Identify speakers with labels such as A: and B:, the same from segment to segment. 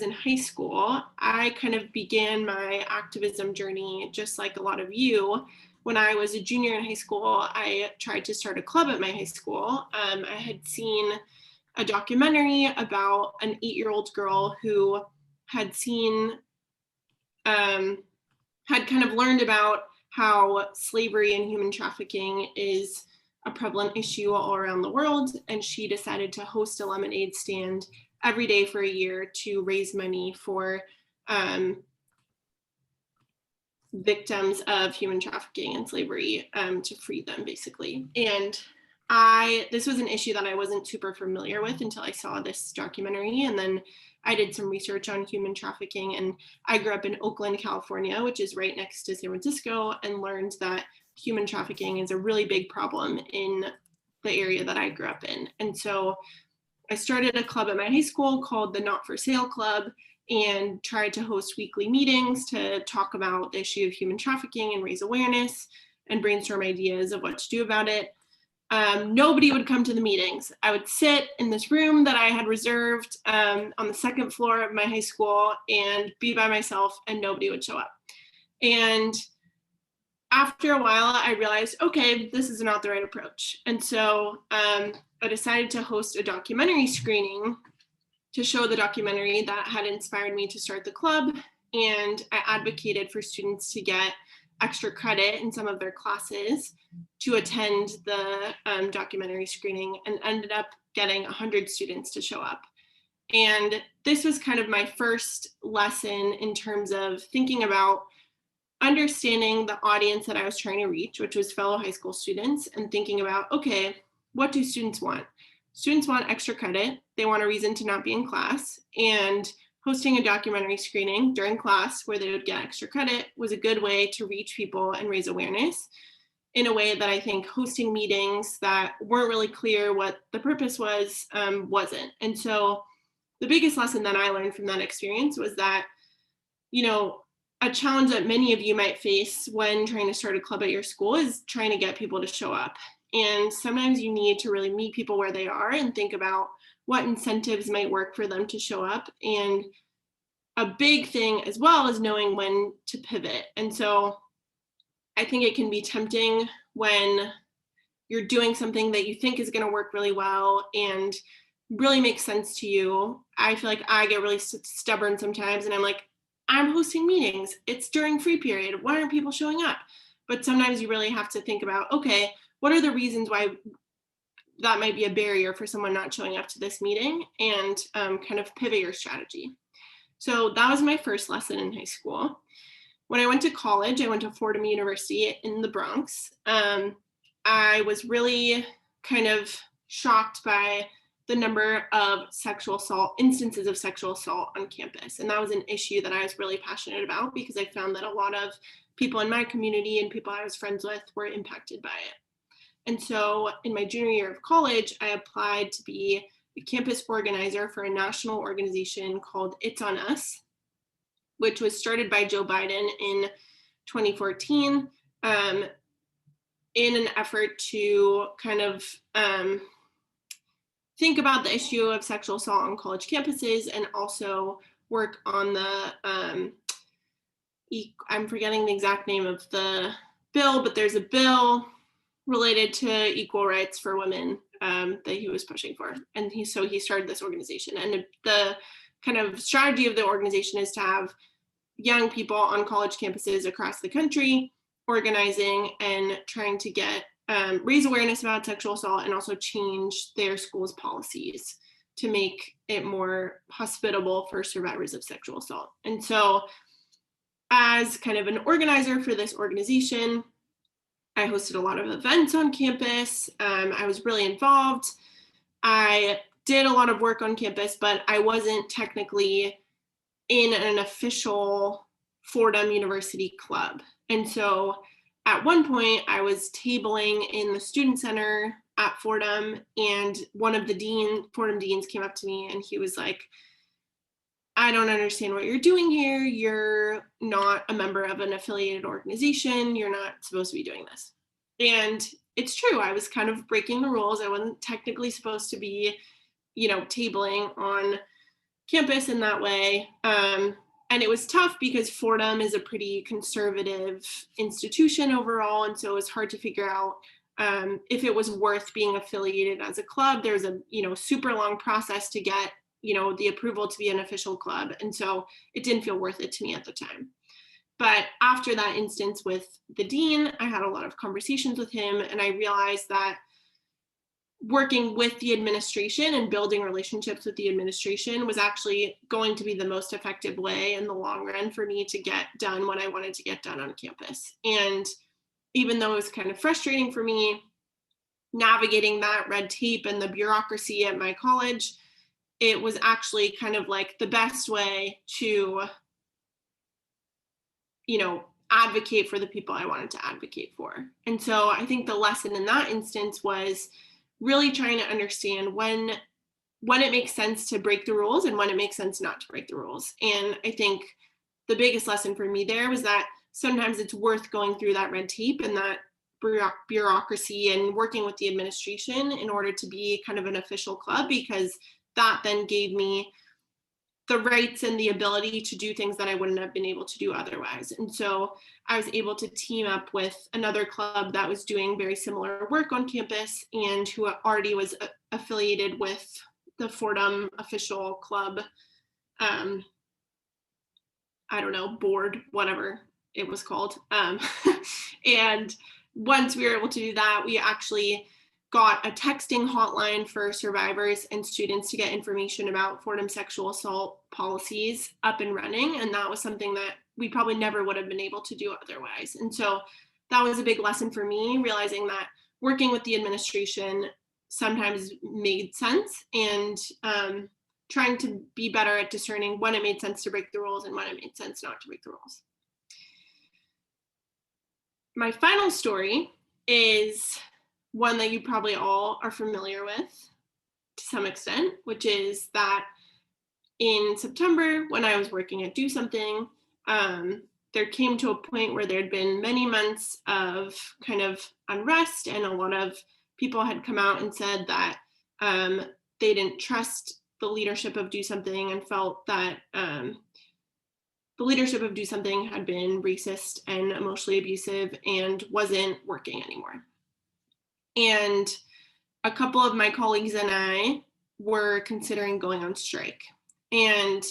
A: in high school, I kind of began my activism journey just like a lot of you. When I was a junior in high school, I tried to start a club at my high school. I had seen a documentary about an 8-year-old girl who had had kind of learned about how slavery and human trafficking is a prevalent issue all around the world. And she decided to host a lemonade stand every day for a year to raise money for victims of human trafficking and slavery, to free them, basically. And this was an issue that I wasn't super familiar with until I saw this documentary. And then I did some research on human trafficking, and I grew up in Oakland, California, which is right next to San Francisco, and learned that human trafficking is a really big problem in the area that I grew up in. And so I started a club at my high school called the Not for Sale Club, and tried to host weekly meetings to talk about the issue of human trafficking and raise awareness and brainstorm ideas of what to do about it. Nobody would come to the meetings. I would sit in this room that I had reserved on the second floor of my high school and be by myself, and nobody would show up. And after a while, I realized, okay, this is not the right approach. And so I decided to host a documentary screening to show the documentary that had inspired me to start the club. And I advocated for students to get extra credit in some of their classes to attend the documentary screening, and ended up getting 100 students to show up. And this was kind of my first lesson in terms of thinking about understanding the audience that I was trying to reach, which was fellow high school students, and thinking about, okay, what do students want? Students want extra credit. They want a reason to not be in class, and hosting a documentary screening during class where they would get extra credit was a good way to reach people and raise awareness in a way that I think hosting meetings that weren't really clear what the purpose was, wasn't. And so the biggest lesson that I learned from that experience was that, a challenge that many of you might face when trying to start a club at your school is trying to get people to show up. And sometimes you need to really meet people where they are and think about what incentives might work for them to show up. And a big thing as well is knowing when to pivot. And so I think it can be tempting when you're doing something that you think is going to work really well and really makes sense to you. I feel like I get really stubborn sometimes, and I'm like, I'm hosting meetings. It's during free period. Why aren't people showing up? But sometimes you really have to think about, okay, what are the reasons why that might be a barrier for someone not showing up to this meeting, and kind of pivot your strategy. So that was my first lesson in high school. When I went to college, I went to Fordham University in the Bronx. I was really kind of shocked by the number of instances of sexual assault on campus. And that was an issue that I was really passionate about, because I found that a lot of people in my community and people I was friends with were impacted by it. And so in my junior year of college, I applied to be a campus organizer for a national organization called It's On Us, which was started by Joe Biden in 2014, in an effort to kind of think about the issue of sexual assault on college campuses, and also work on the, I'm forgetting the exact name of the bill, but there's a bill related to equal rights for women that he was pushing for. And he started this organization. And the kind of strategy of the organization is to have young people on college campuses across the country organizing and trying to get raise awareness about sexual assault, and also change their school's policies to make it more hospitable for survivors of sexual assault. And so as kind of an organizer for this organization, I hosted a lot of events on campus. I was really involved. I did a lot of work on campus, but I wasn't technically in an official Fordham University club. And so at one point I was tabling in the student center at Fordham, and one of the Fordham deans came up to me and he was like, I don't understand what you're doing here. You're not a member of an affiliated organization. You're not supposed to be doing this. And it's true. I was kind of breaking the rules. I wasn't technically supposed to be, tabling on campus in that way. And it was tough because Fordham is a pretty conservative institution overall. And so it was hard to figure out if it was worth being affiliated as a club. There's a, super long process to get, the approval to be an official club. And so it didn't feel worth it to me at the time. But after that instance with the dean, I had a lot of conversations with him, and I realized that working with the administration and building relationships with the administration was actually going to be the most effective way in the long run for me to get done what I wanted to get done on campus. And even though it was kind of frustrating for me navigating that red tape and the bureaucracy at my college, it was actually kind of like the best way to, advocate for the people I wanted to advocate for. And so I think the lesson in that instance was really trying to understand when it makes sense to break the rules and when it makes sense not to break the rules. And I think the biggest lesson for me there was that sometimes it's worth going through that red tape and that bureaucracy and working with the administration in order to be kind of an official club, because that then gave me the rights and the ability to do things that I wouldn't have been able to do otherwise. And so I was able to team up with another club that was doing very similar work on campus and who already was affiliated with the Fordham official club, board, whatever it was called. And once we were able to do that, we actually got a texting hotline for survivors and students to get information about Fordham sexual assault policies up and running. And that was something that we probably never would have been able to do otherwise. And so that was a big lesson for me, realizing that working with the administration sometimes made sense, and trying to be better at discerning when it made sense to break the rules and when it made sense not to break the rules. My final story is one that you probably all are familiar with to some extent, which is that in September, when I was working at Do Something, there came to a point where there had been many months of kind of unrest, and a lot of people had come out and said that they didn't trust the leadership of Do Something and felt that the leadership of Do Something had been racist and emotionally abusive and wasn't working anymore. And a couple of my colleagues and I were considering going on strike. And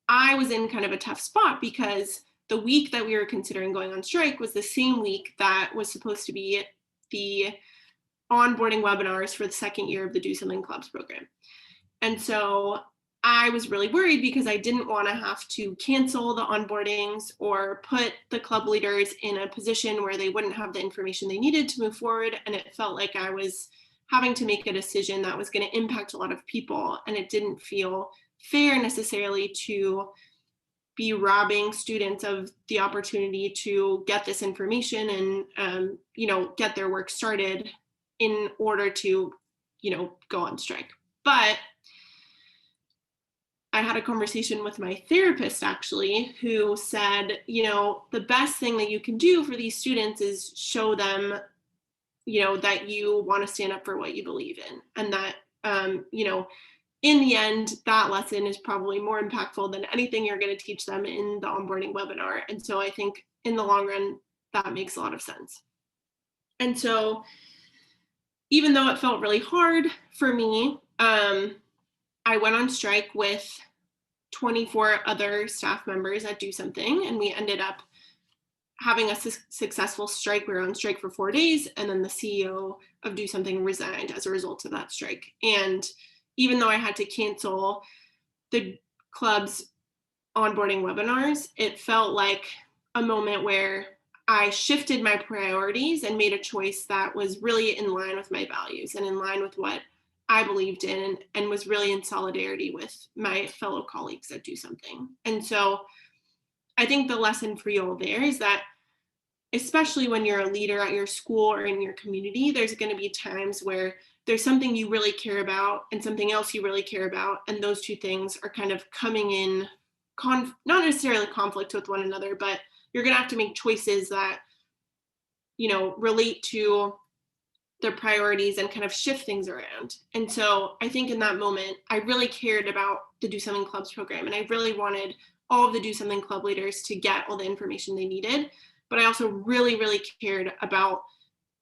A: I was in kind of a tough spot because the week that we were considering going on strike was the same week that was supposed to be the onboarding webinars for the second year of the Do Something Clubs program. And so I was really worried because I didn't want to have to cancel the onboardings or put the club leaders in a position where they wouldn't have the information they needed to move forward. And it felt like I was having to make a decision that was going to impact a lot of people. And it didn't feel fair necessarily to be robbing students of the opportunity to get this information and, get their work started in order to, go on strike. But I had a conversation with my therapist actually, who said, the best thing that you can do for these students is show them, that you want to stand up for what you believe in. And that, in the end, that lesson is probably more impactful than anything you're going to teach them in the onboarding webinar. And so I think in the long run, that makes a lot of sense. And so even though it felt really hard for me, I went on strike with 24 other staff members at Do Something, and we ended up having a successful strike. We were on strike for 4 days, and then the CEO of Do Something resigned as a result of that strike. And even though I had to cancel the club's onboarding webinars, it felt like a moment where I shifted my priorities and made a choice that was really in line with my values and in line with what I believed in, and was really in solidarity with my fellow colleagues that Do Something. And so I think the lesson for you all there is that, especially when you're a leader at your school or in your community, there's going to be times where there's something you really care about and something else you really care about. And those two things are kind of coming in, not necessarily conflict with one another, but you're going to have to make choices that, relate to their priorities and kind of shift things around. And so I think in that moment, I really cared about the Do Something Clubs program, and I really wanted all of the Do Something Club leaders to get all the information they needed. But I also really, really cared about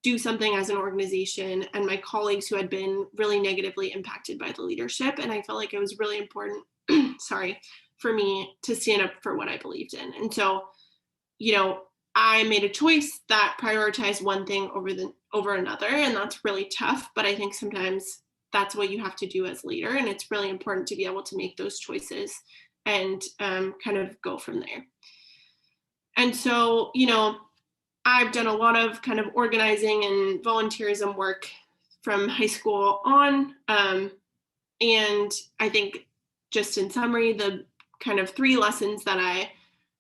A: Do Something as an organization and my colleagues who had been really negatively impacted by the leadership. And I felt like it was really important, for me to stand up for what I believed in. And so, I made a choice that prioritized one thing over another, and that's really tough. But I think sometimes that's what you have to do as leader, and it's really important to be able to make those choices and kind of go from there. And so, I've done a lot of kind of organizing and volunteerism work from high school on, and I think just in summary, the kind of 3 lessons that I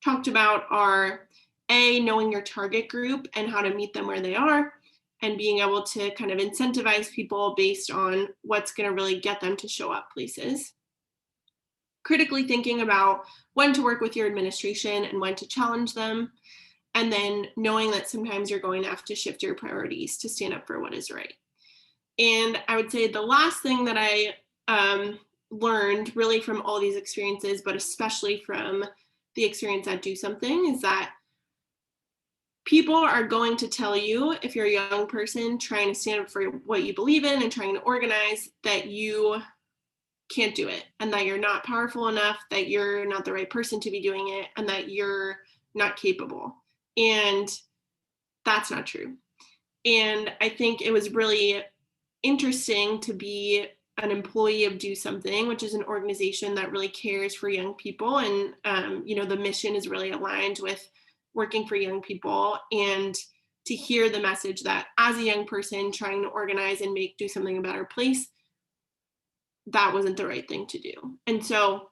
A: talked about are A, knowing your target group and how to meet them where they are, and being able to kind of incentivize people based on what's going to really get them to show up places. Critically thinking about when to work with your administration and when to challenge them, and then knowing that sometimes you're going to have to shift your priorities to stand up for what is right. And I would say the last thing that I learned really from all these experiences, but especially from the experience at Do Something, is that people are going to tell you, if you're a young person trying to stand up for what you believe in and trying to organize, that you can't do it, and that you're not powerful enough, that you're not the right person to be doing it, and that you're not capable. And that's not true. And I think it was really interesting to be an employee of Do Something, which is an organization that really cares for young people. And, the mission is really aligned with working for young people, and to hear the message that as a young person trying to organize and make Do Something a better place, that wasn't the right thing to do. And so,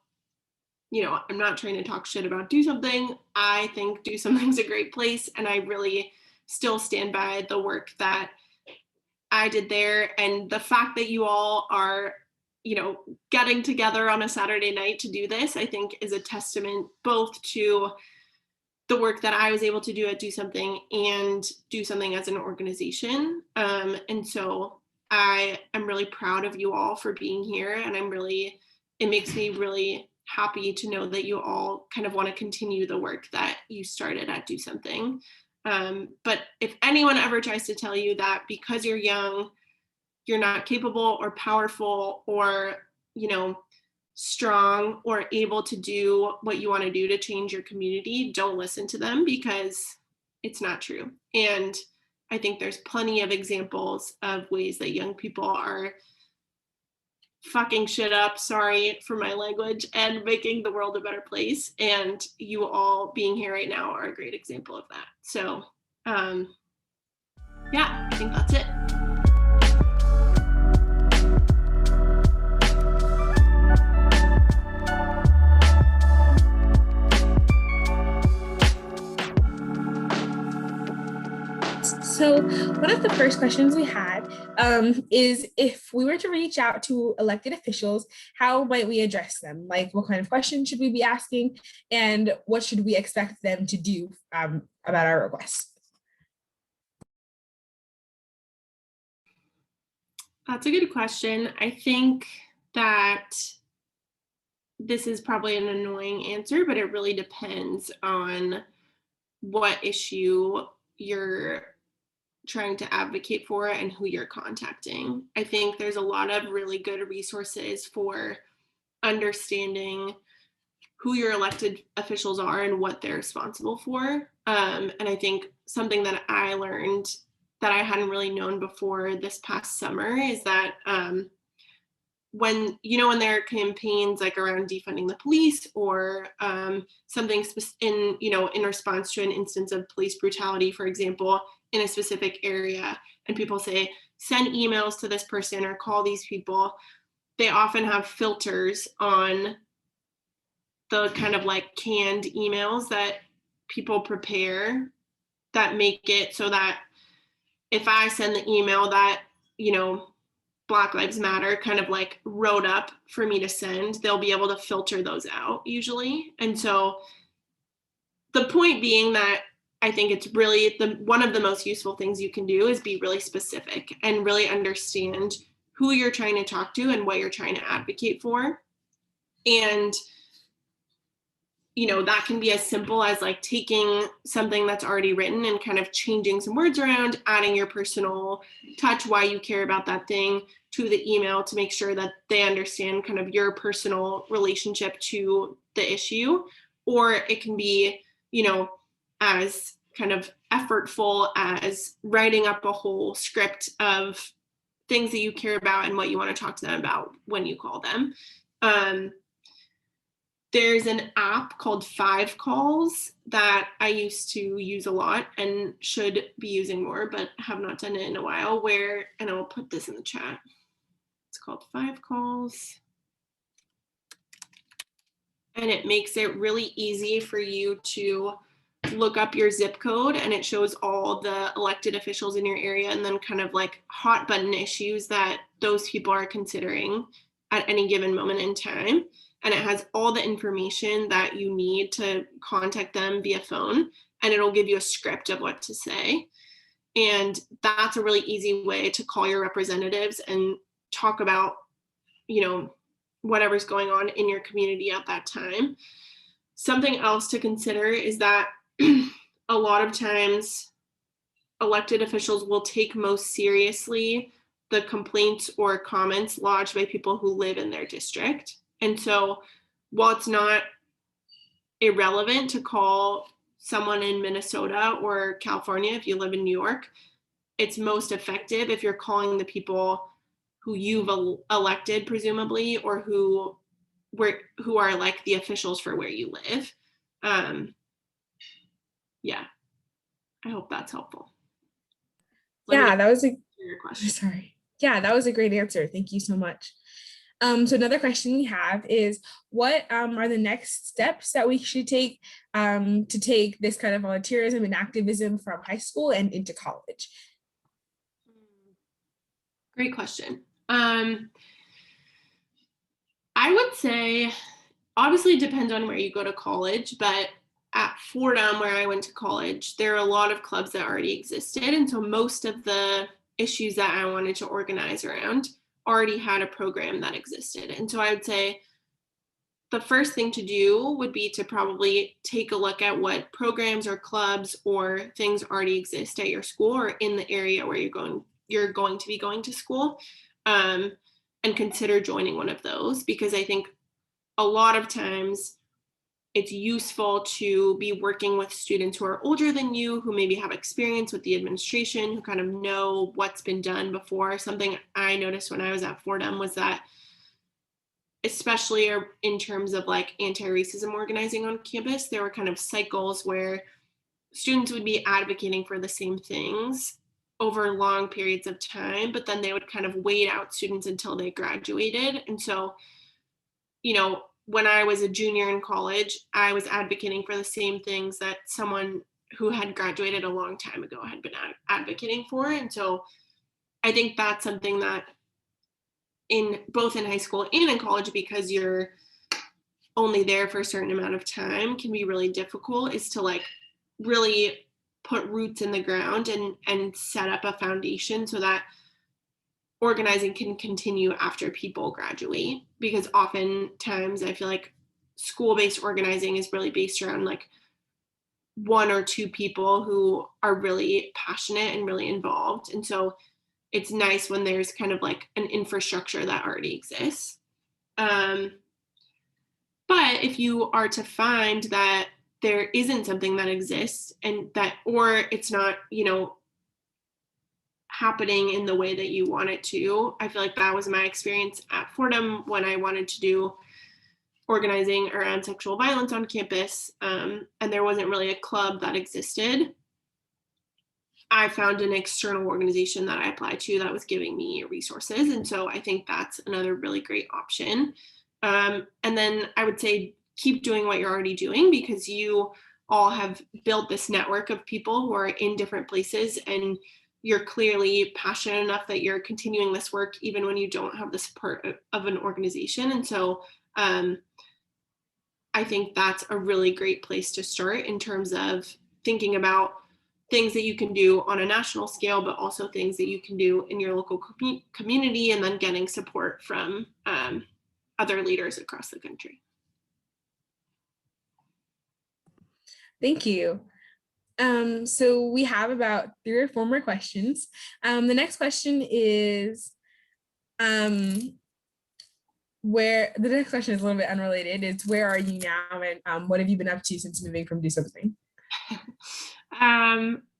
A: I'm not trying to talk shit about Do Something. I think Do Something's a great place, and I really still stand by the work that I did there. And the fact that you all are, getting together on a Saturday night to do this, I think is a testament both to the work that I was able to do at Do Something and Do Something as an organization. And so I am really proud of you all for being here. And it makes me really happy to know that you all kind of want to continue the work that you started at Do Something. But if anyone ever tries to tell you that because you're young, you're not capable or powerful or, strong or able to do what you want to do to change your community, don't listen to them, because it's not true. And I think there's plenty of examples of ways that young people are fucking shit up, sorry for my language, and making the world a better place. And you all being here right now are a great example of that. So yeah, I think that's it.
B: So one of the first questions we had is, if we were to reach out to elected officials, how might we address them? Like, what kind of questions should we be asking, and what should we expect them to do about our requests?
A: That's a good question. I think that this is probably an annoying answer, but it really depends on what issue you're trying to advocate for and who you're contacting. I think there's a lot of really good resources for understanding who your elected officials are and what they're responsible for. And I think something that I learned that I hadn't really known before this past summer is that when there are campaigns like around defunding the police or something in response to an instance of police brutality, for example, in a specific area, and people say, send emails to this person or call these people, they often have filters on the kind of like canned emails that people prepare that make it so that if I send the email that, Black Lives Matter kind of like wrote up for me to send, they'll be able to filter those out usually. And so the point being that I think it's really one of the most useful things you can do is be really specific and really understand who you're trying to talk to and what you're trying to advocate for. And, you know, that can be as simple as like taking something that's already written and kind of changing some words around, adding your personal touch, why you care about that thing to the email to make sure that they understand kind of your personal relationship to the issue. Or it can be, you know, as kind of effortful as writing up a whole script of things that you care about and what you want to talk to them about when you call them. There's an app called 5Calls that I used to use a lot and should be using more, but have not done it in a while, where, and I'll put this in the chat. It's called 5Calls. And it makes it really easy for you to look up your zip code, and it shows all the elected officials in your area and then kind of like hot button issues that those people are considering at any given moment in time. And it has all the information that you need to contact them via phone, and it'll give you a script of what to say. And that's a really easy way to call your representatives and talk about, you know, whatever's going on in your community at that time. Something else to consider is that a lot of times elected officials will take most seriously the complaints or comments lodged by people who live in their district. And so while it's not irrelevant to call someone in Minnesota or California if you live in New York, it's most effective if you're calling the people who you've elected, presumably, or who are like the officials for where you live. Yeah, I hope that's helpful.
B: Yeah, that was
A: your question.
B: Sorry. Yeah, that was a great answer. Thank you so much. So another question we have is, what are the next steps that we should take to take this kind of volunteerism and activism from high school and into college?
A: Great question. I would say, obviously it depends on where you go to college, but at Fordham, where I went to college, there are a lot of clubs that already existed. And so most of the issues that I wanted to organize around already had a program that existed. And so I would say the first thing to do would be to probably take a look at what programs or clubs or things already exist at your school or in the area where you're going to be going to school, and consider joining one of those, because I think a lot of times it's useful to be working with students who are older than you, who maybe have experience with the administration, who kind of know what's been done before. Something I noticed when I was at Fordham was that, especially in terms of like anti-racism organizing on campus, there were kind of cycles where students would be advocating for the same things over long periods of time, but then they would kind of wait out students until they graduated. And so, you know, when I was a junior in college, I was advocating for the same things that someone who had graduated a long time ago had been advocating for. And so I think that's something that in both in high school and in college, because you're only there for a certain amount of time, can be really difficult, is to like really put roots in the ground and set up a foundation so that organizing can continue after people graduate. Because oftentimes I feel like school-based organizing is really based around like one or two people who are really passionate and really involved. And so it's nice when there's kind of like an infrastructure that already exists. But if you are to find that there isn't something that exists and that, or it's not, you know, happening in the way that you want it to, I feel like that was my experience at Fordham when I wanted to do organizing around sexual violence on campus, and there wasn't really a club that existed. I found an external organization that I applied to that was giving me resources. And so I think that's another really great option. And then I would say keep doing what you're already doing, because you all have built this network of people who are in different places, and you're clearly passionate enough that you're continuing this work even when you don't have the support of an organization. And so I think that's a really great place to start in terms of thinking about things that you can do on a national scale, but also things that you can do in your local community, and then getting support from other leaders across the country.
B: Thank you. So we have about 3 or 4 more questions. The next question is, the next question is a little bit unrelated. It's where are you now, and what have you been up to since moving from Do Something?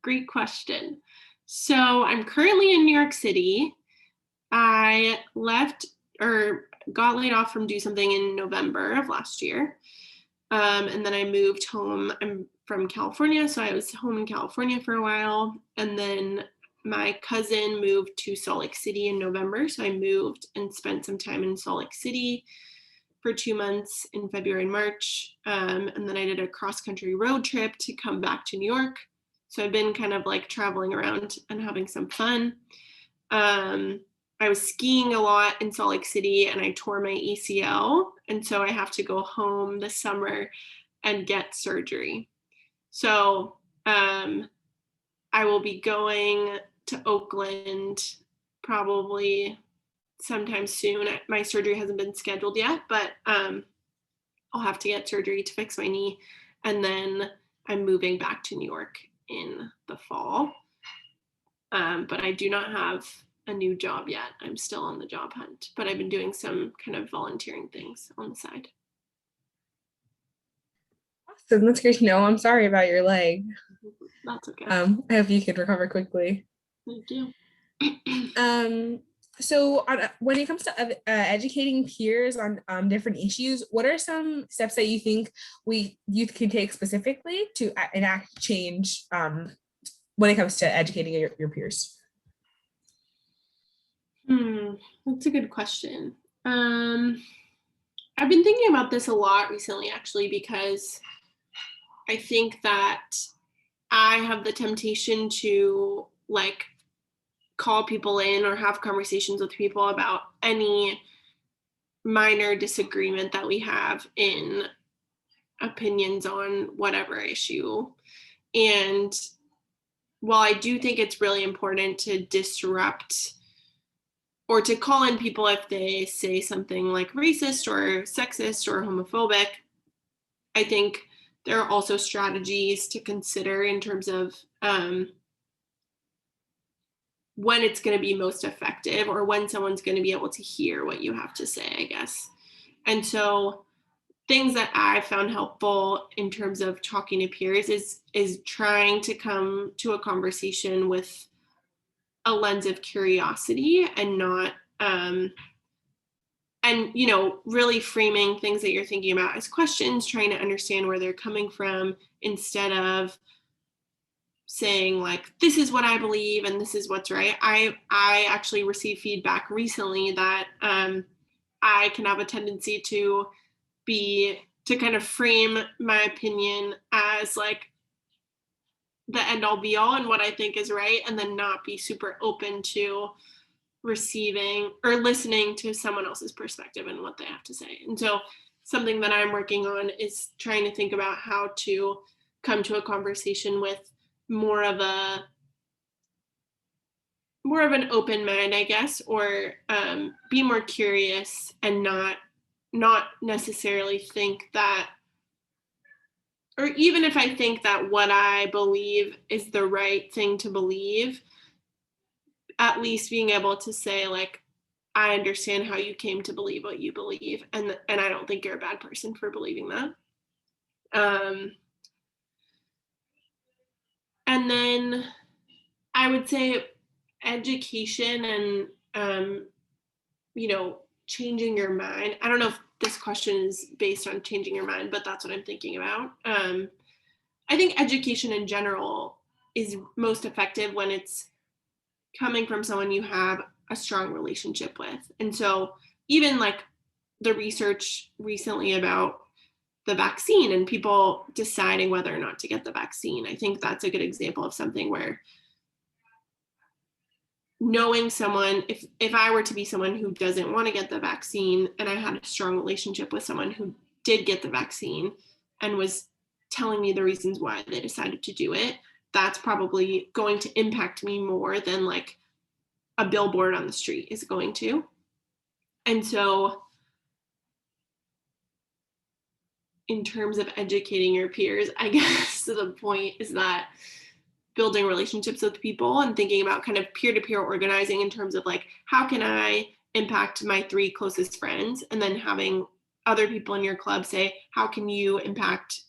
A: Great question. So I'm currently in New York City. I left or got laid off from Do Something in November of last year. And then I moved home. I'm from California, so I was home in California for a while. And then my cousin moved to Salt Lake City in November. So I moved and spent some time in Salt Lake City for 2 months in February and March. And then I did a cross-country road trip to come back to New York. So I've been kind of like traveling around and having some fun. I was skiing a lot in Salt Lake City and I tore my ACL. And so I have to go home this summer and get surgery. So I will be going to Oakland probably sometime soon. My surgery hasn't been scheduled yet, but I'll have to get surgery to fix my knee. And then I'm moving back to New York in the fall. But I do not have a new job yet. I'm still on the job hunt, but I've been doing some kind of volunteering things on the side.
B: Awesome, that's great to know. I'm sorry about your leg.
A: That's okay.
B: I hope you can recover quickly.
A: Thank you.
B: So when it comes to educating peers on different issues, what are some steps that you think youth can take specifically to enact change when it comes to educating your peers?
A: That's a good question. I've been thinking about this a lot recently, actually, because I think that I have the temptation to like call people in or have conversations with people about any minor disagreement that we have in opinions on whatever issue. And while I do think it's really important to disrupt or to call in people if they say something like racist or sexist or homophobic, I think there are also strategies to consider in terms of when it's going to be most effective or when someone's going to be able to hear what you have to say, I guess. And so things that I found helpful in terms of talking to peers is trying to come to a conversation with a lens of curiosity and not and really framing things that you're thinking about as questions, trying to understand where they're coming from instead of saying like, this is what I believe and this is what's right. I actually received feedback recently that I can have a tendency to kind of frame my opinion as like the end all be all and what I think is right, and then not be super open to receiving or listening to someone else's perspective and what they have to say. And so something that I'm working on is trying to think about how to come to a conversation with more of an open mind, I guess, or be more curious and not necessarily think that, or even if I think that what I believe is the right thing to believe, at least being able to say like, I understand how you came to believe what you believe, and I don't think you're a bad person for believing that. And then I would say education and changing your mind. I don't know if this question is based on changing your mind, but that's what I'm thinking about. I think education in general is most effective when it's coming from someone you have a strong relationship with. And so even like the research recently about the vaccine and people deciding whether or not to get the vaccine, I think that's a good example of something where knowing someone, if I were to be someone who doesn't want to get the vaccine and I had a strong relationship with someone who did get the vaccine and was telling me the reasons why they decided to do it, that's probably going to impact me more than like a billboard on the street is going to. And so in terms of educating your peers, I guess the point is that building relationships with people and thinking about kind of peer-to-peer organizing in terms of like, how can I impact my 3 closest friends? And then having other people in your club say, how can you impact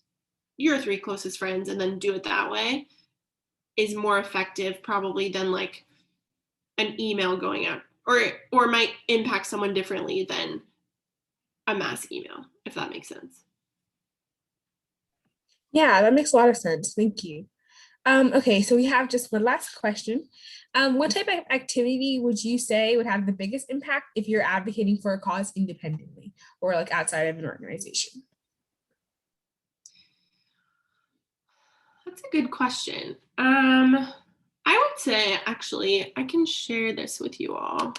A: your 3 closest friends? And then do it that way is more effective probably than like an email going out, or might impact someone differently than a mass email, if that makes sense.
B: Yeah, that makes a lot of sense. Thank you. Okay, so we have just one last question. What type of activity would you say would have the biggest impact if you're advocating for a cause independently or like outside of an organization?
A: That's a good question. I would say, actually, I can share this with you all.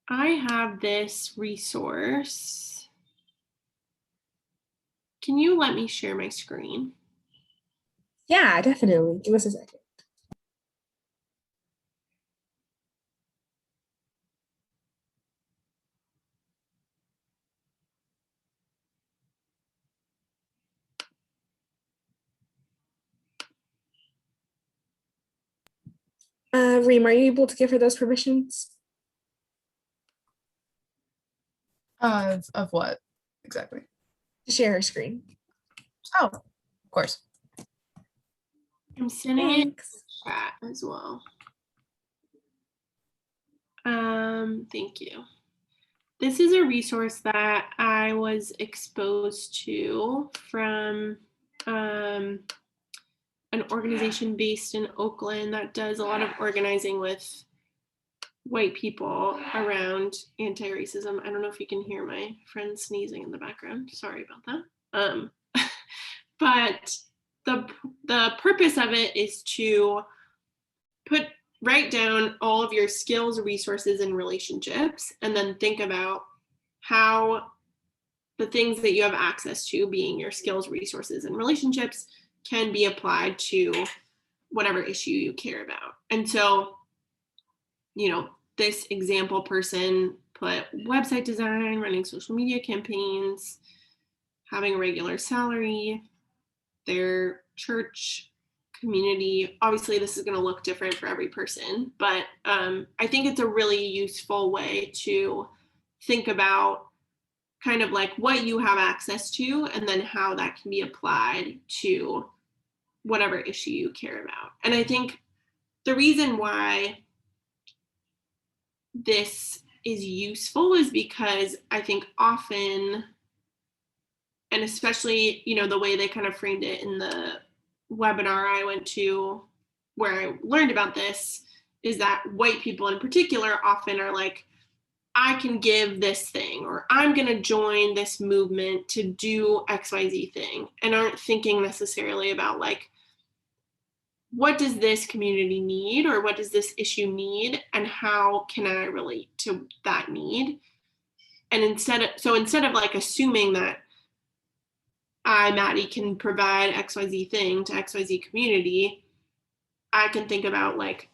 A: I have this resource. Can you let me share my screen?
B: Yeah, definitely. Give us a second. Reem, are you able to give her those permissions
C: Of what exactly?
B: to share her screen?
C: Oh, of course.
A: I'm sending it in
B: Thanks.
A: the chat as well. Thank you. This is a resource that I was exposed to from an organization based in Oakland that does a lot of organizing with white people around anti-racism. I don't know if you can hear my friend sneezing in the background. Sorry about that. But the purpose of it is to write down all of your skills, resources, and relationships, and then think about how the things that you have access to, being your skills, resources, and relationships, can be applied to whatever issue you care about. And so, you know, this example person put website design, running social media campaigns, having a regular salary, their church community. Obviously, this is going to look different for every person, but I think it's a really useful way to think about kind of like what you have access to and then how that can be applied to whatever issue you care about. And I think the reason why this is useful is because I think often, and especially, you know, the way they kind of framed it in the webinar I went to where I learned about this, is that white people in particular often are like, I can give this thing, or I'm going to join this movement to do XYZ thing, and aren't thinking necessarily about like, what does this community need, or what does this issue need, and how can I relate to that need? And instead of like assuming that I, Maddie, can provide XYZ thing to XYZ community, I can think about like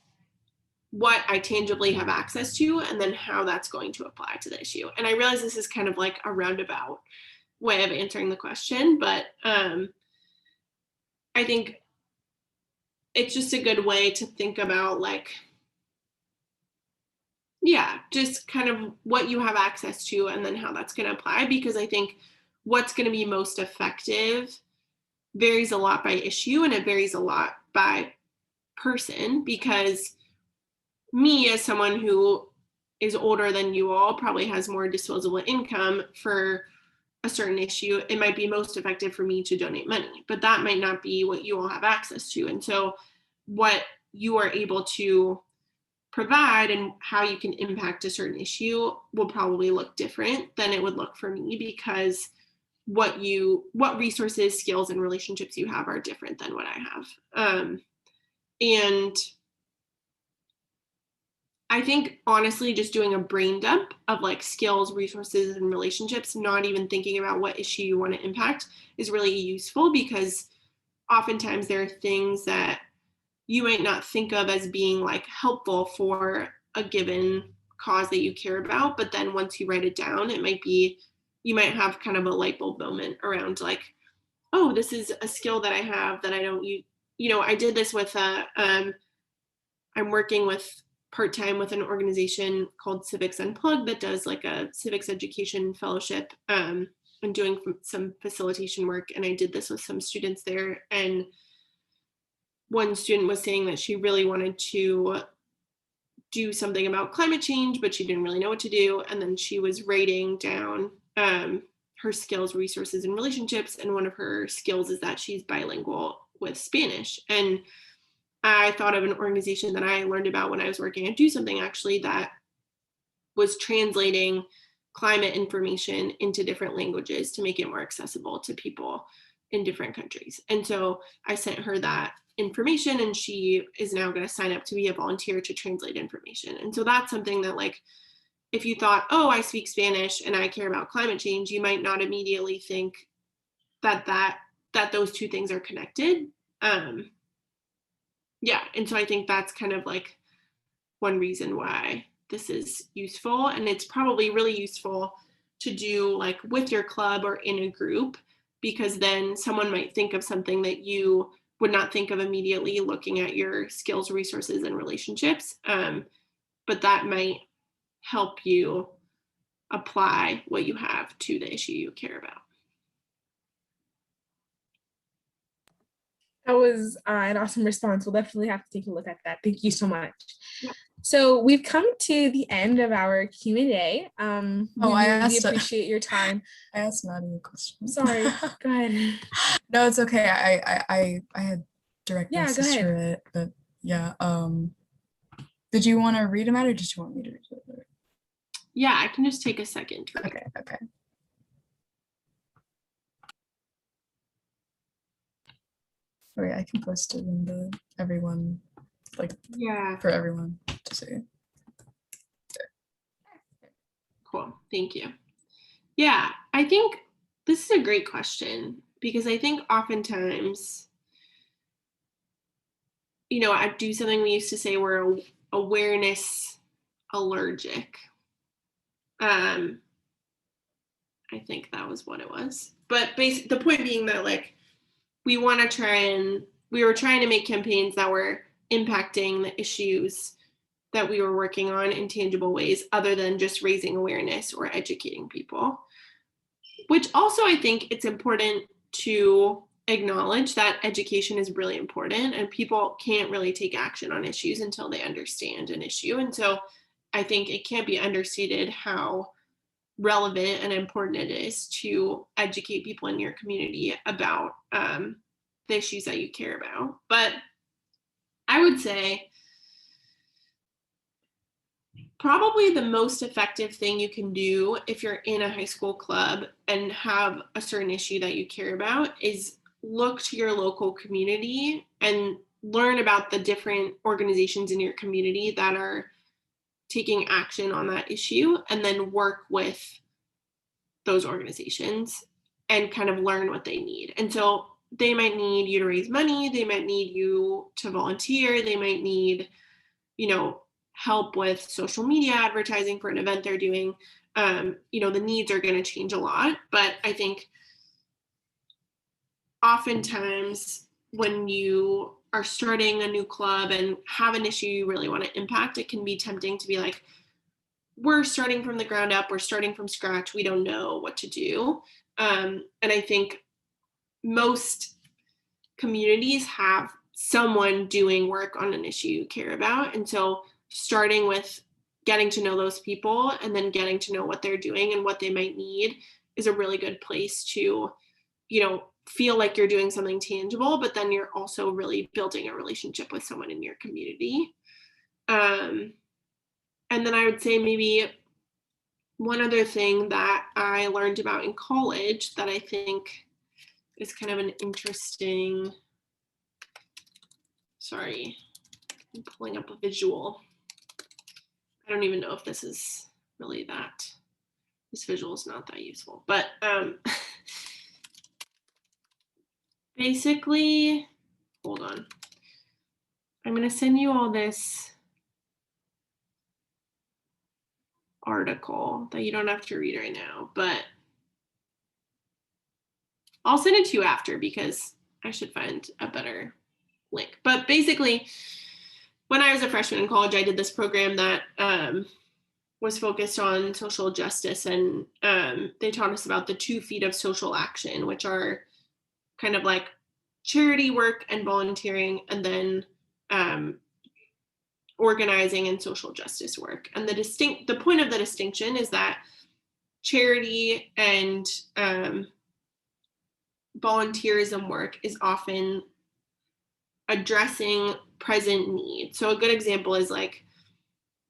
A: what I tangibly have access to and then how that's going to apply to the issue. And I realize this is kind of like a roundabout way of answering the question, but I think it's just a good way to think about like, yeah, just kind of what you have access to and then how that's going to apply, because I think what's going to be most effective varies a lot by issue, and it varies a lot by person, because me, as someone who is older than you all, probably has more disposable income for a certain issue, it might be most effective for me to donate money, but that might not be what you all have access to. And so what you are able to provide and how you can impact a certain issue will probably look different than it would look for me, because what resources, skills, and relationships you have are different than what I have. And I think honestly, just doing a brain dump of like skills, resources, and relationships, not even thinking about what issue you want to impact, is really useful, because oftentimes there are things that you might not think of as being like helpful for a given cause that you care about. But then once you write it down, you might have kind of a light bulb moment around like, oh, this is a skill that I have that I don't use. I did this with I'm working with part-time with an organization called Civics Unplugged that does like a civics education fellowship, and doing some facilitation work. And I did this with some students there. And one student was saying that she really wanted to do something about climate change, but she didn't really know what to do. And then she was writing down her skills, resources, and relationships. And one of her skills is that she's bilingual with Spanish. And I thought of an organization that I learned about when I was working at Do Something, actually, that was translating climate information into different languages to make it more accessible to people in different countries. And so I sent her that information, and she is now going to sign up to be a volunteer to translate information. And so that's something that, like, if you thought, oh, I speak Spanish and I care about climate change, you might not immediately think that those two things are connected. Yeah, and so I think that's kind of like one reason why this is useful. And it's probably really useful to do like with your club or in a group, because then someone might think of something that you would not think of immediately looking at your skills, resources, and relationships. But that might help you apply what you have to the issue you care about.
B: That was an awesome response. We'll definitely have to take a look at that. Thank you so much.
A: Yeah.
B: So we've come to the end of our Q&A. We appreciate your time.
C: I asked Maddie a question.
B: Sorry, go ahead.
C: No, it's okay. I had direct access
B: go
C: to it, but yeah. Did you want to read them out, or did you want me to read it?
A: Yeah, I can just take a second.
C: Okay. Okay, I can post it in everyone, like,
A: yeah,
C: for everyone to see.
A: Cool, thank you. Yeah, I think this is a great question, because I think oftentimes, at Do Something, we used to say we're awareness allergic. I think that was what it was. But the point being that, like, we were trying to make campaigns that were impacting the issues that we were working on in tangible ways, other than just raising awareness or educating people. Which also, I think it's important to acknowledge that education is really important, and people can't really take action on issues until they understand an issue. And so I think it can't be understated how relevant and important it is to educate people in your community about the issues that you care about. But I would say probably the most effective thing you can do if you're in a high school club and have a certain issue that you care about is look to your local community and learn about the different organizations in your community that are taking action on that issue, and then work with those organizations and kind of learn what they need. And so they might need you to raise money, they might need you to volunteer, they might need, help with social media advertising for an event they're doing. The needs are going to change a lot, but I think oftentimes when you are starting a new club and have an issue you really want to impact, it can be tempting to be like, we're starting from the ground up, we're starting from scratch, we don't know what to do. And I think most communities have someone doing work on an issue you care about. And so starting with getting to know those people and then getting to know what they're doing and what they might need is a really good place to, feel like you're doing something tangible, but then you're also really building a relationship with someone in your community. And then I would say maybe one other thing that I learned about in college that I think is kind of an interesting, I'm pulling up a visual. don't even know if this is really that, this visual is not that useful, but basically, hold on. I'm going to send you all this article that you don't have to read right now, but I'll send it to you after because I should find a better link. But basically, when I was a freshman in college, I did this program that was focused on social justice, and they taught us about the 2 feet of social action, which are kind of like charity work and volunteering, and then organizing and social justice work. And the point of the distinction is that charity and volunteerism work is often addressing present needs. So a good example is like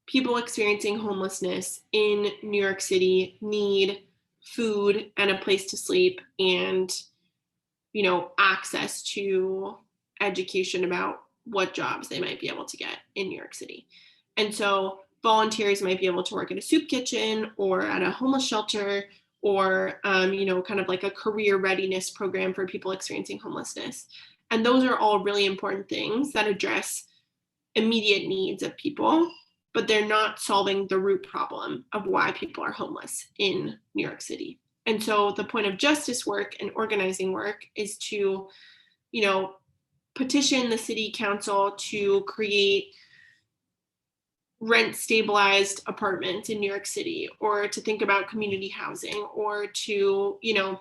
A: people experiencing homelessness in New York City need food and a place to sleep and, you know, access to education about what jobs they might be able to get in New York City. And so volunteers might be able to work at a soup kitchen or at a homeless shelter, or, you know, kind of like a career readiness program for people experiencing homelessness. And those are all really important things that address immediate needs of people, but they're not solving the root problem of why people are homeless in New York City. And so the point of justice work and organizing work is to, you know, petition the city council to create rent stabilized apartments in New York City, or to think about community housing, or to, you know,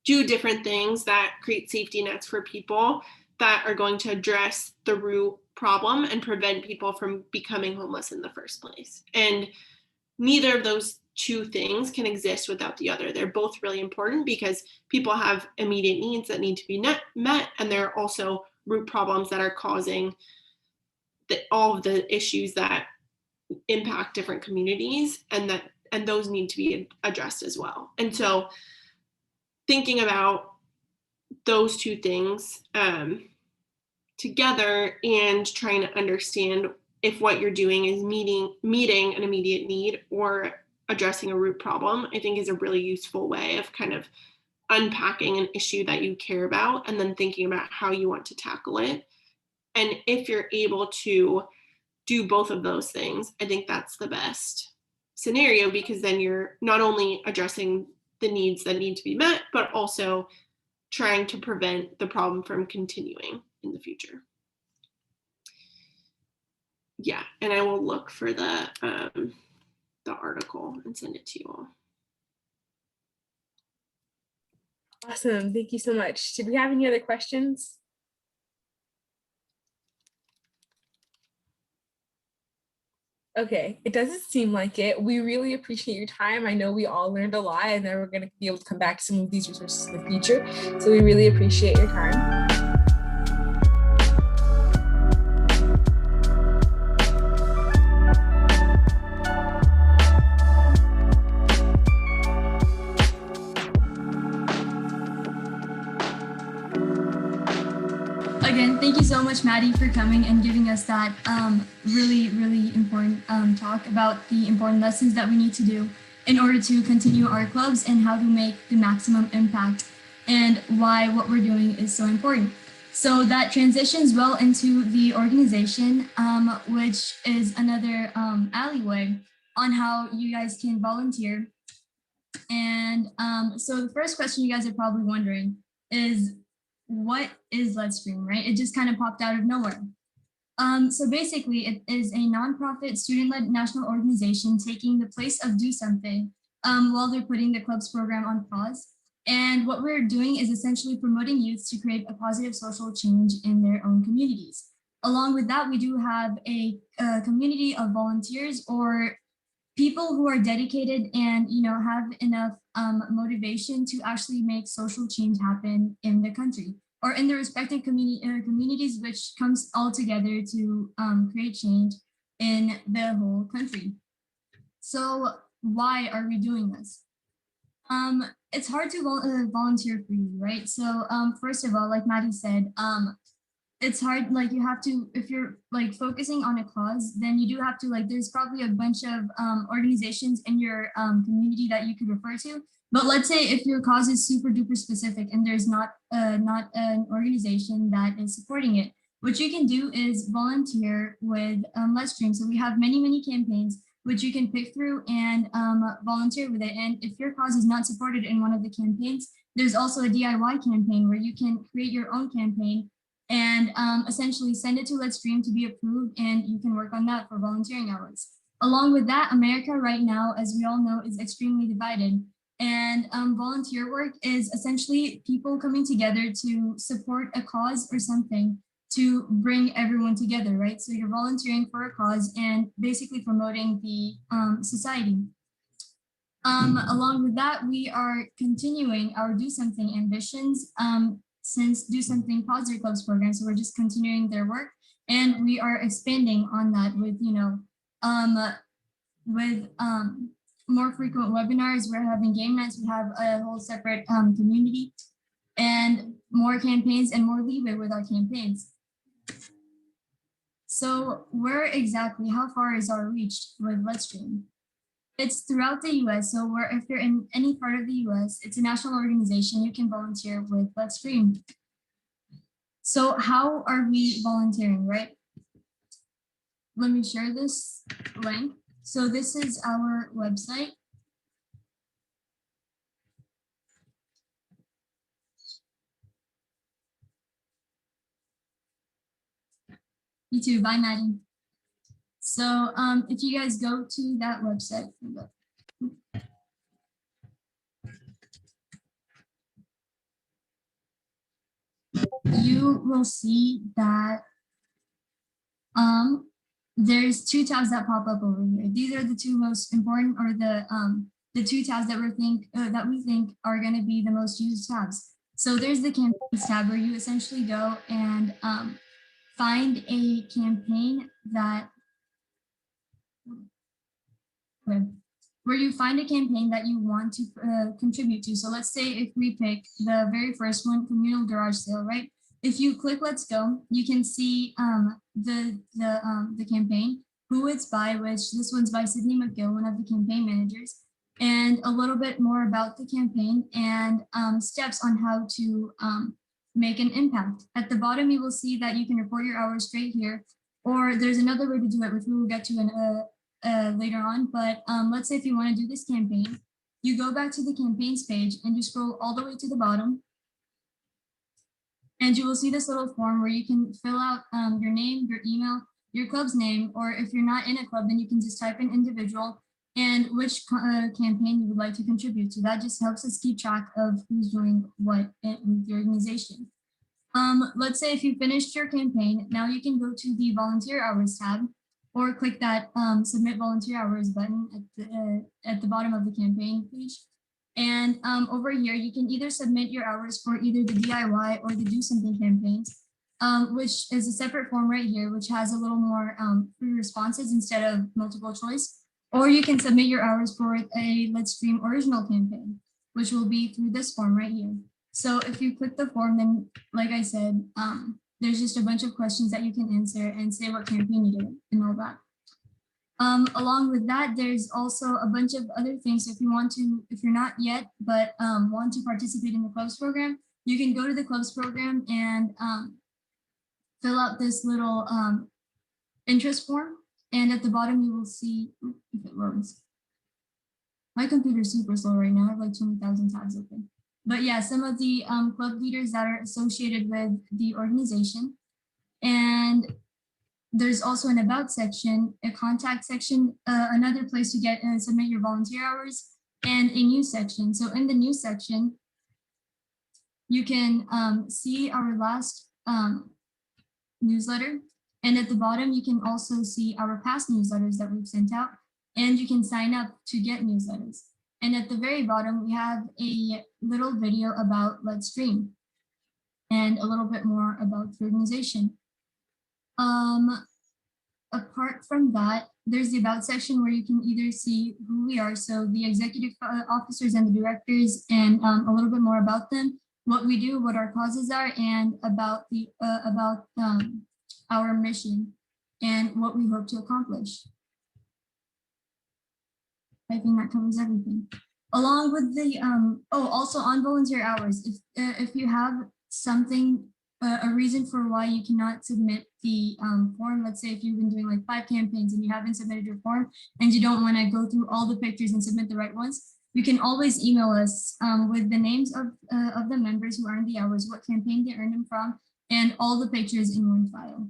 A: do different things that create safety nets for people that are going to address the root problem and prevent people from becoming homeless in the first place. And neither of those 2 things can exist without the other. They're both really important because people have immediate needs that need to be met, and there are also root problems that are causing all of the issues that impact different communities, and those need to be addressed as well. And so thinking about those 2 things together and trying to understand if what you're doing is meeting an immediate need or addressing a root problem, I think is a really useful way of kind of unpacking an issue that you care about and then thinking about how you want to tackle it. And if you're able to do both of those things, I think that's the best scenario, because then you're not only addressing the needs that need to be met, but also trying to prevent the problem from continuing in the future. Yeah, and I will look for the article and send it to you all.
B: Awesome, thank you so much. Did we have any other questions? Okay, it doesn't seem like it. We really appreciate your time. I know we all learned a lot, and then we're going to be able to come back to some of these resources in the future. So we really appreciate your time.
D: Again, thank you so much, Maddie, for coming and giving us that really, really important talk about the important lessons that we need to do in order to continue our clubs and how to make the maximum impact and why what we're doing is so important. So that transitions well into the organization, which is another alleyway on how you guys can volunteer. And so the first question you guys are probably wondering is, what is Let's Dream, right? It just kind of popped out of nowhere. So basically, it is a nonprofit student-led national organization taking the place of Do Something while they're putting the club's program on pause. And what we're doing is essentially promoting youth to create a positive social change in their own communities. Along with that, we do have a community of volunteers or people who are dedicated and have enough motivation to actually make social change happen in the country or in the respective communities, which comes all together to create change in the whole country. So why are we doing this? It's hard to volunteer for you, right? So first of all, like Maddie said, it's hard, like you have to, if you're like focusing on a cause, then you do have to, like, there's probably a bunch of organizations in your community that you could refer to. But let's say if your cause is super duper specific and there's not an organization that is supporting it, what you can do is volunteer with Let's Dream. So we have many campaigns which you can pick through and volunteer with it. And if your cause is not supported in one of the campaigns, there's also a DIY campaign where you can create your own campaign and essentially send it to Let's Dream to be approved, and you can work on that for volunteering hours. Along with that, America right now, as we all know, is extremely divided. And volunteer work is essentially people coming together to support a cause or something to bring everyone together, right? So you're volunteering for a cause and basically promoting the society. Along with that, we are continuing our Do Something ambitions since Do Something Positive Clubs program. So we're just continuing their work, and we are expanding on that with, more frequent webinars. We're having game nights. We have a whole separate community and more campaigns and more leeway with our campaigns. So how far is our reach with Let's Dream? It's throughout the US. So if you're in any part of the US, it's a national organization, you can volunteer with Let's Dream. So how are we volunteering, right? Let me share this link. So this is our website. You too, bye Maddie. So if you guys go to that website, you will see that there's two tabs that pop up over here. These are the two most important, or the two tabs that we think are going to be the most used tabs. So there's the campaigns tab where you essentially go and find a campaign that you want to contribute to. So let's say if we pick the very first one, communal garage sale, right? If you click Let's Go, you can see the campaign, who it's by, which this one's by Sydney McGill, one of the campaign managers, and a little bit more about the campaign and steps on how to make an impact. At the bottom, you will see that you can report your hours straight here, or there's another way to do it, which we will get to in later on. But let's say if you want to do this campaign, you go back to the campaigns page and you scroll all the way to the bottom, and you will see this little form where you can fill out your name, your email, your club's name, or if you're not in a club, then you can just type in individual and which campaign you would like to contribute to. That just helps us keep track of who's doing what with the organization. Let's say if you finished your campaign, now you can go to the volunteer hours tab, or click that submit volunteer hours button at the bottom of the campaign page. And over here, you can either submit your hours for either the DIY or the Do Something campaigns, which is a separate form right here, which has a little more free responses instead of multiple choice. Or you can submit your hours for a Let's Dream original campaign, which will be through this form right here. So if you click the form, then like I said, there's just a bunch of questions that you can answer and say what campaign you did and all that. Along with that, there's also a bunch of other things. So if you're not yet, but want to participate in the clubs program, you can go to the clubs program and fill out this little interest form. And at the bottom, you will see, if it loads. My computer's super slow right now. I have like 20,000 tabs open. But yeah, some of the club leaders that are associated with the organization. And there's also an about section, a contact section, another place to get submit your volunteer hours, and a news section. So in the news section, you can see our last newsletter. And at the bottom, you can also see our past newsletters that we've sent out, and you can sign up to get newsletters. And at the very bottom, we have a little video about Let's Dream and a little bit more about the organization. Apart from that, there's the about section where you can either see who we are, so the executive officers and the directors, and a little bit more about them. what we do, what our causes are, and about our mission and what we hope to accomplish. I think that covers everything. Along with the also on volunteer hours, if you have something, a reason for why you cannot submit the form, let's say if you've been doing like 5 campaigns and you haven't submitted your form and you don't want to go through all the pictures and submit the right ones, you can always email us with the names of the members who earned the hours, what campaign they earned them from, and all the pictures in one file.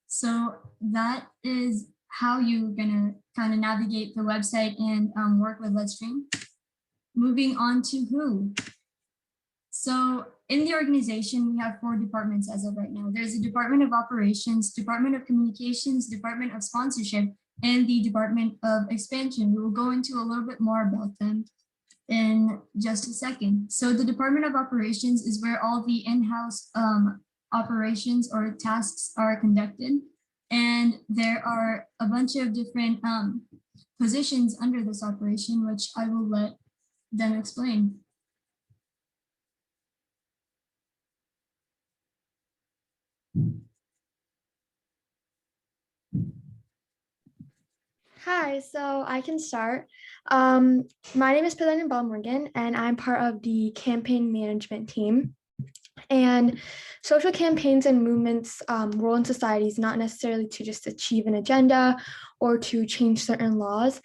D: So that is how you're gonna kind of navigate the website and work with Let's Dream. Moving on to who. So in the organization, we have 4 departments as of right now. There's a Department of Operations, Department of Communications, Department of Sponsorship, and the Department of Expansion. We will go into a little bit more about them in just a second. So the Department of Operations is where all the in-house operations or tasks are conducted. And there are a bunch of different positions under this operation, which I will let them explain.
E: Hi, so I can start. My name is Pilani Balmorgan, and I'm part of the campaign management team. And social campaigns and movements' role in society is not necessarily to just achieve an agenda or to change certain laws.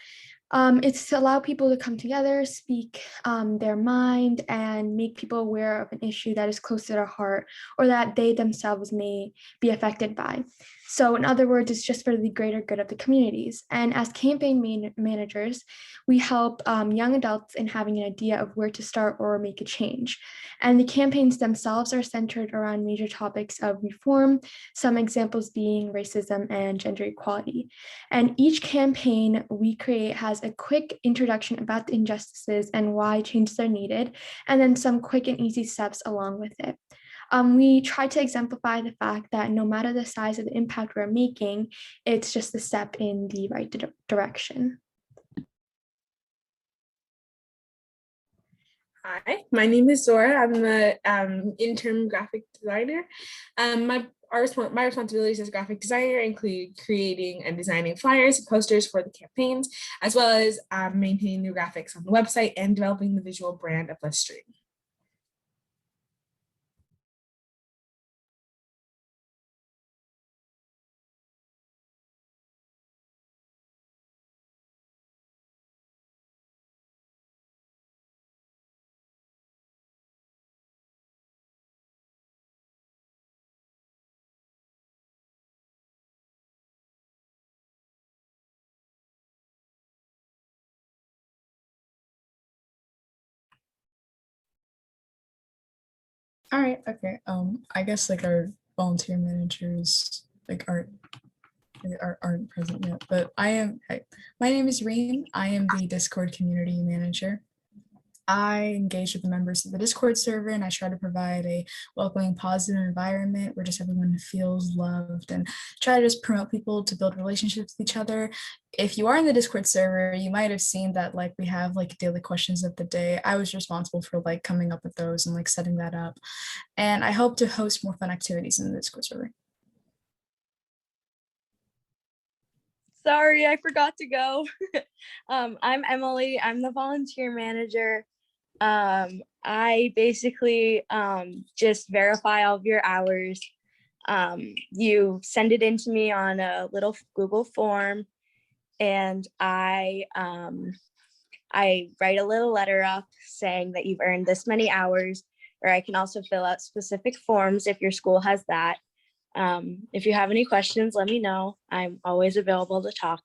E: It's to allow people to come together, speak their mind, and make people aware of an issue that is close to their heart or that they themselves may be affected by. So in other words, it's just for the greater good of the communities. And as campaign managers, we help young adults in having an idea of where to start or make a change. And the campaigns themselves are centered around major topics of reform, some examples being racism and gender equality. And each campaign we create has a quick introduction about the injustices and why changes are needed, and then some quick and easy steps along with it. We try to exemplify the fact that no matter the size of the impact we're making, it's just a step in the right direction.
B: Hi, my name is Zora. I'm the interim graphic designer. My responsibilities as a graphic designer include creating and designing flyers and posters for the campaigns, as well as maintaining new graphics on the website and developing the visual brand of Let's Dream.
C: All right, okay. I guess like our volunteer managers like aren't present yet, but I am. Hey, my name is Reem. I am the Discord community manager. I engage with the members of the Discord server and I try to provide a welcoming, positive environment where just everyone feels loved and try to just promote people to build relationships with each other. If you are in the Discord server, you might have seen that like we have like daily questions of the day. I was responsible for like coming up with those and like setting that up. And I hope to host more fun activities in the Discord server.
F: Sorry, I forgot to go. I'm Emily. I'm the volunteer manager. I basically just verify all of your hours. You send it in to me on a little Google form, and I write a little letter up saying that you've earned this many hours, or I can also fill out specific forms if your school has that. If you have any questions, let me know. I'm always available to talk.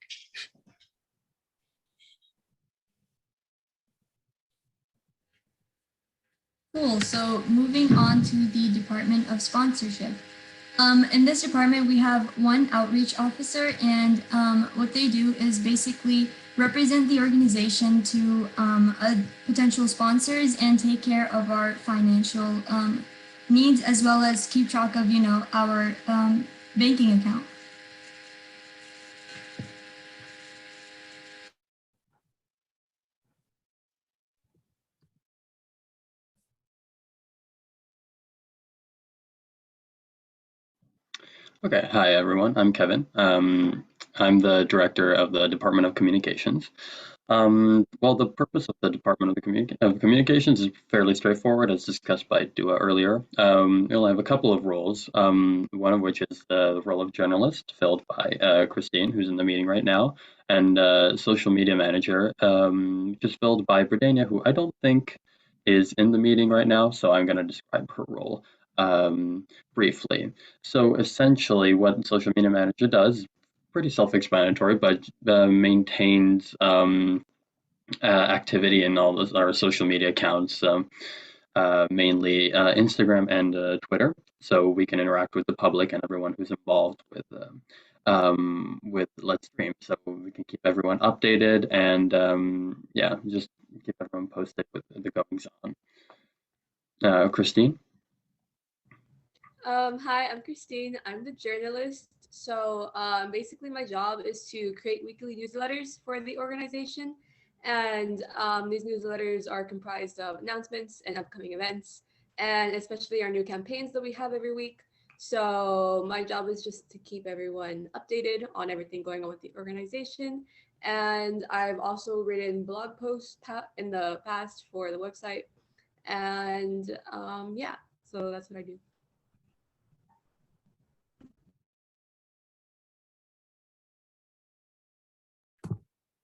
D: Cool, so moving on to the Department of Sponsorship. In this department, we have one outreach officer, and what they do is basically represent the organization to potential sponsors and take care of our financial needs, as well as keep track of, our banking account.
G: Okay, hi everyone. I'm Kevin. I'm the director of the Department of Communications. Well, the purpose of the Department of Communications is fairly straightforward, as discussed by Dua earlier. We'll have a couple of roles, one of which is the role of journalist, filled by Christine, who's in the meeting right now, and social media manager, which is filled by Bredania, who I don't think is in the meeting right now, so I'm going to describe her role briefly. So essentially, what social media manager does, pretty self-explanatory, but maintains activity in all our social media accounts, mainly Instagram and Twitter, so we can interact with the public and everyone who's involved with Let's Stream, so we can keep everyone updated and yeah, just keep everyone posted with the goings on. Christine?
H: Hi, I'm Christine. I'm the journalist. So basically my job is to create weekly newsletters for the organization. And these newsletters are comprised of announcements and upcoming events, and especially our new campaigns that we have every week. So my job is just to keep everyone updated on everything going on with the organization. And I've also written blog posts in the past for the website. And yeah, so that's what I do.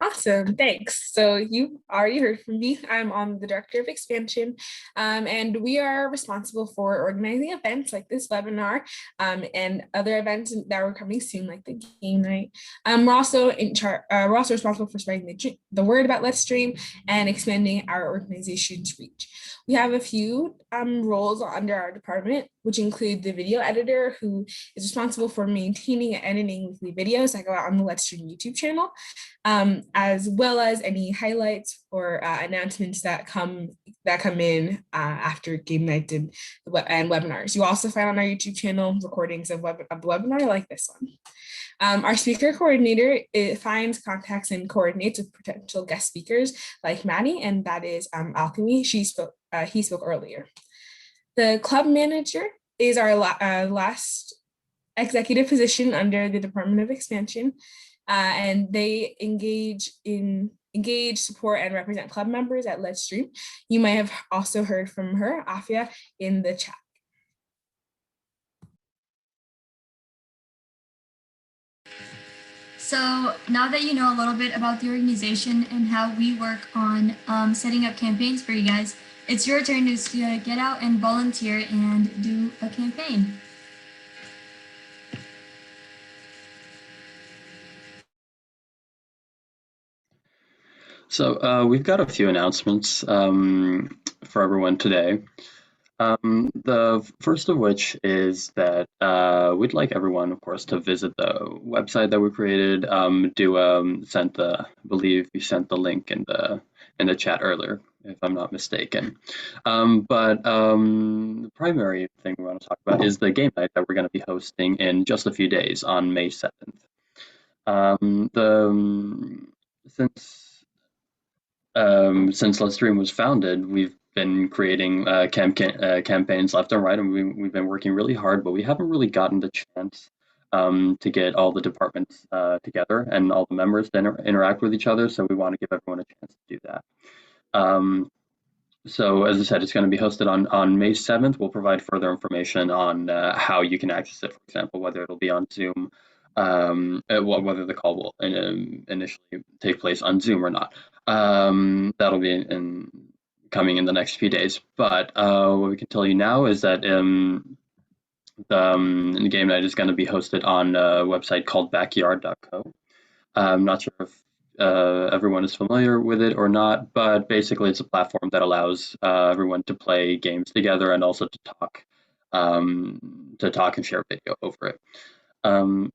B: Awesome, thanks. So you already heard from me. I'm on the Director of Expansion, and we are responsible for organizing events like this webinar and other events that are coming soon, like the game night. We're also in charge. We're also responsible for spreading the word about Let's Stream and expanding our organization's reach. We have a few roles under our department, which include the video editor, who is responsible for maintaining and editing weekly videos that go out on the Let's Stream YouTube channel, as well as any highlights or announcements that come in after game night and webinars. You also find on our YouTube channel recordings of the webinar like this one. Our speaker coordinator finds, contacts, and coordinates with potential guest speakers like Maddie, and that is Alchemy. He spoke earlier. The club manager is our last executive position under the Department of Expansion, and they engage, support, and represent club members at Let's Stream. You might have also heard from her, Afia, in the chat.
D: So now that you know a little bit about the organization and how we work on setting up campaigns for you guys, it's your turn to get out and volunteer and do a campaign.
G: So we've got a few announcements for everyone today. The first of which is that we'd like everyone, of course, to visit the website that we created. I believe you sent the link in the chat earlier, if I'm not mistaken. But the primary thing we want to talk about is the game night that we're going to be hosting in just a few days on May 7th. Since Let's Stream was founded, we've been creating campaigns left and right, and we've been working really hard, but we haven't really gotten the chance to get all the departments together and all the members to interact with each other. So we want to give everyone a chance to do that. So as I said, it's going to be hosted on May 7th. We'll provide further information on how you can access it, for example, whether it'll be on Zoom, whether the call will initially take place on Zoom or not. That'll be coming in the next few days. But what we can tell you now is that the game night is going to be hosted on a website called backyard.co. I'm not sure if everyone is familiar with it or not, but basically it's a platform that allows everyone to play games together and also to talk and share video over it.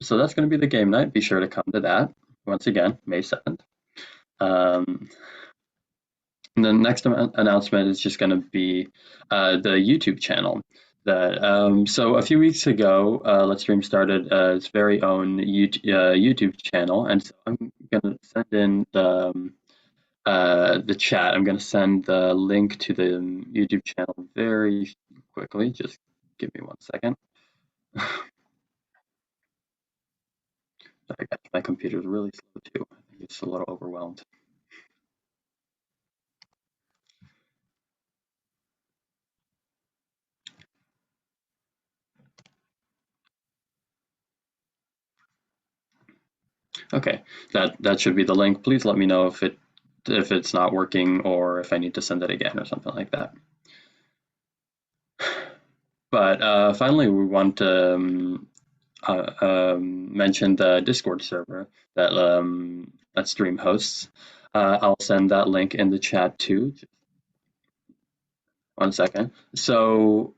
G: So that's going to be the game night. Be sure to come to that. Once again, May 7th. And the next announcement is just going to be the YouTube channel. So a few weeks ago, Let's Stream started its very own YouTube channel, and so I'm going to send in the chat. I'm going to send the link to the YouTube channel very quickly. Just give me 1 second. Sorry, guys, my computer's really slow too. I think it's a little overwhelmed. Okay, that should be the link. Please let me know if it's not working or if I need to send it again or something like that. But finally, we want to mention the Discord server that Stream hosts. I'll send that link in the chat too. Just 1 second. So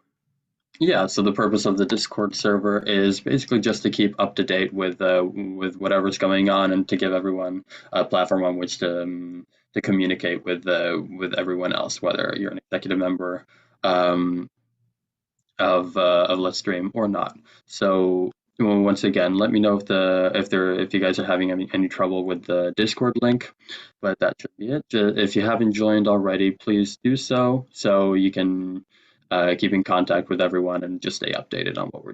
G: yeah, so the purpose of the Discord server is basically just to keep up to date with whatever's going on and to give everyone a platform on which to communicate with everyone else, whether you're an executive member of Let's Stream or not. So once again, let me know if you guys are having any trouble with the Discord link, but that should be it. If you haven't joined already, please do so you can keep in contact with everyone and just stay updated on what we're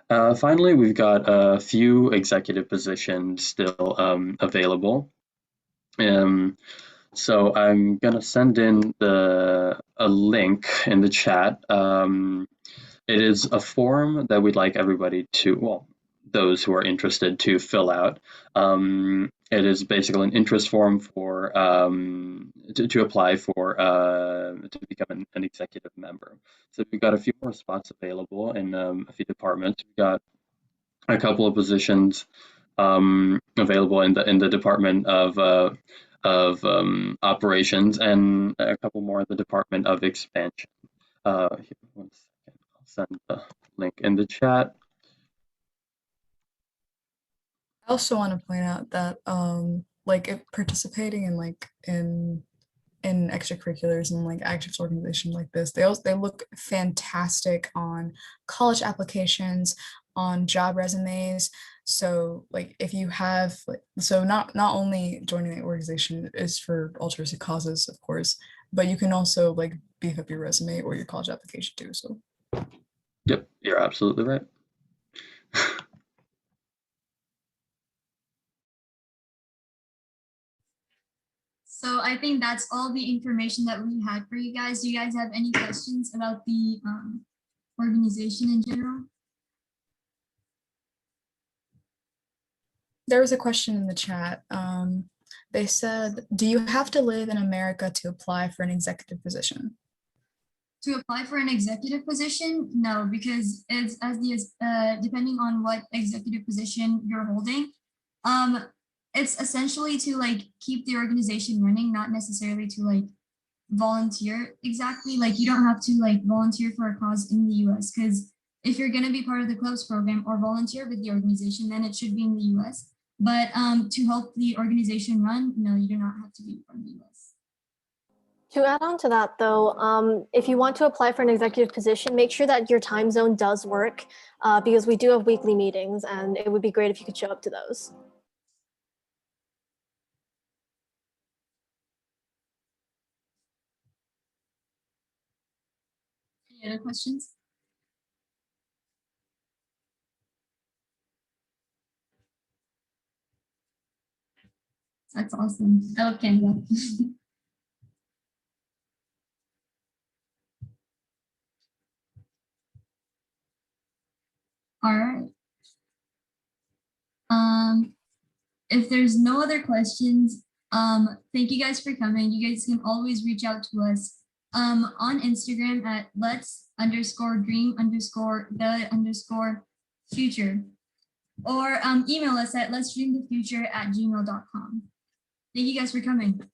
G: doing. Finally, we've got a few executive positions still available. So I'm gonna send in a link in the chat. It is a form that we'd like everybody those who are interested to fill out. It is basically an interest form for to apply for to become an executive member. So we've got a few more spots available in a few departments. We've got a couple of positions available in the Department of Operations and a couple more in the Department of Expansion. Here, 1 second, I'll send the link in the chat.
C: I also want to point out that like if participating in extracurriculars and like activist organizations like this, they look fantastic on college applications, on job resumes. So like if you have not only joining the organization is for altruistic causes, of course, but you can also like beef up your resume or your college application too. So
G: Yep, you're absolutely right.
D: So I think that's all the information that we had for you guys. Do you guys have any questions about the organization in general?
C: there was a question in the chat. They said, do you have to live in America to apply for an executive position?
D: To apply for an executive position, no, because it's depending on what executive position you're holding. It's essentially to like keep the organization running, not necessarily to like volunteer exactly. Like you don't have to like volunteer for a cause in the US, because if you're going to be part of the clubs program or volunteer with the organization, then it should be in the US. But to help the organization run, no, you do not have to be from the US.
I: To add on to that though, if you want to apply for an executive position, make sure that your time zone does work because we do have weekly meetings and it would be great if you could show up to those.
D: Any other questions? That's awesome. I love Canada. All right. If there's no other questions, thank you guys for coming. You guys can always reach out to us on Instagram at let's_dream_the_future or email us at let'sdreamthefuture@gmail.com. Thank you guys for coming.